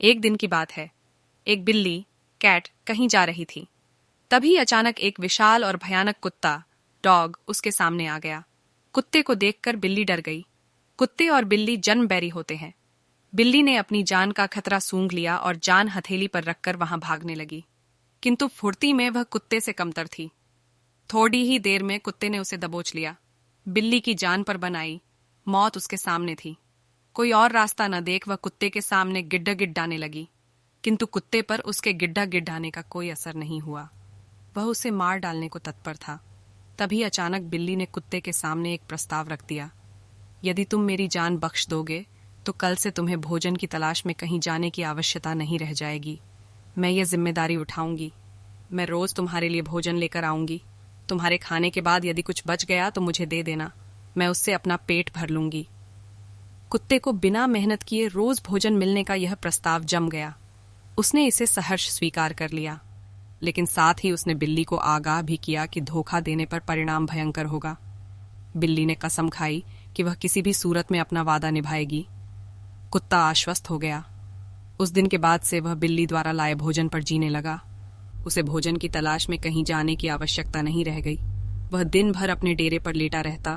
एक दिन की बात है। एक बिल्ली कैट कहीं जा रही थी। तभी अचानक एक विशाल और भयानक कुत्ता डॉग उसके सामने आ गया। कुत्ते को देखकर बिल्ली डर गई। कुत्ते और बिल्ली जन्म बैरी होते हैं। बिल्ली ने अपनी जान का खतरा सूंघ लिया और जान हथेली पर रखकर वहां भागने लगी, किंतु फुर्ती में वह कुत्ते से कमतर थी। थोड़ी ही देर में कुत्ते ने उसे दबोच लिया। बिल्ली की जान पर बनाई, मौत उसके सामने थी। कोई और रास्ता न देख वह कुत्ते के सामने गिड्डा गिड्डाने लगी, किंतु कुत्ते पर उसके गिड्डा गिड्डाने का कोई असर नहीं हुआ। वह उसे मार डालने को तत्पर था। तभी अचानक बिल्ली ने कुत्ते के सामने एक प्रस्ताव रख दिया। यदि तुम मेरी जान बख्श दोगे तो कल से तुम्हें भोजन की तलाश में कहीं जाने की आवश्यकता नहीं रह जाएगी। मैं ये जिम्मेदारी उठाऊंगी। मैं रोज तुम्हारे लिए भोजन लेकर आऊंगी। तुम्हारे खाने के बाद यदि कुछ बच गया तो मुझे दे देना, मैं उससे अपना पेट भर लूंगी। कुत्ते को बिना मेहनत किए रोज भोजन मिलने का यह प्रस्ताव जम गया। उसने इसे सहर्ष स्वीकार कर लिया, लेकिन साथ ही उसने बिल्ली को आगाह भी किया कि धोखा देने पर परिणाम भयंकर होगा। बिल्ली ने कसम खाई कि वह किसी भी सूरत में अपना वादा निभाएगी। कुत्ता आश्वस्त हो गया। उस दिन के बाद से वह बिल्ली द्वारा लाए भोजन पर जीने लगा। उसे भोजन की तलाश में कहीं जाने की आवश्यकता नहीं रह गई। वह दिन भर अपने डेरे पर लेटा रहता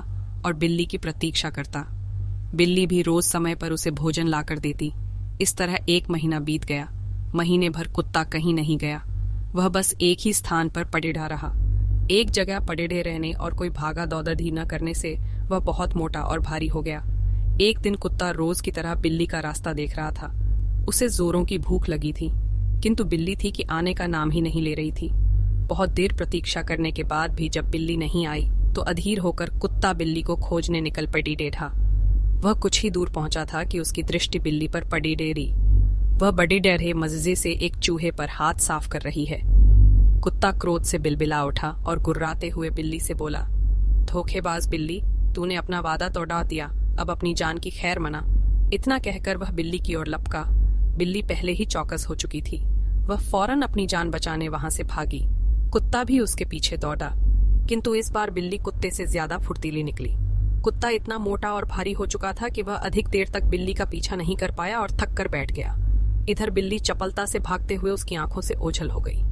और बिल्ली की प्रतीक्षा करता। बिल्ली भी रोज समय पर उसे भोजन लाकर देती। इस तरह 1 महीना बीत गया। महीने भर कुत्ता कहीं नहीं गया। वह बस एक ही स्थान पर पड़ेढ़ा रहा। एक जगह पड़ेढ़े रहने और कोई भागा दौड़ी न करने से वह बहुत मोटा और भारी हो गया। एक दिन कुत्ता रोज की तरह बिल्ली का रास्ता देख रहा था। उसे जोरों की भूख लगी थी, किंतु बिल्ली थी कि आने का नाम ही नहीं ले रही थी। बहुत देर प्रतीक्षा करने के बाद भी जब बिल्ली नहीं आई तो अधीर होकर कुत्ता बिल्ली को खोजने निकल पड़ी टेढ़ा। वह कुछ ही दूर पहुंचा था कि उसकी दृष्टि बिल्ली पर पड़ी डेरी। वह बड़ी डरे मजे से एक चूहे पर हाथ साफ कर रही है। कुत्ता क्रोध से बिलबिला उठा और गुर्राते हुए बिल्ली से बोला, धोखेबाज बिल्ली, तूने अपना वादा तोड़ा दिया, अब अपनी जान की खैर मना। इतना कहकर वह बिल्ली की ओर लपका। बिल्ली पहले ही चौकस हो चुकी थी। वह फौरन अपनी जान बचाने वहां से भागी। कुत्ता भी उसके पीछे दौड़ा, किंतु इस बार बिल्ली कुत्ते से ज्यादा फुर्तीली निकली। कुत्ता इतना मोटा और भारी हो चुका था कि वह अधिक देर तक बिल्ली का पीछा नहीं कर पाया और थक कर बैठ गया। इधर बिल्ली चपलता से भागते हुए उसकी आंखों से ओझल हो गई।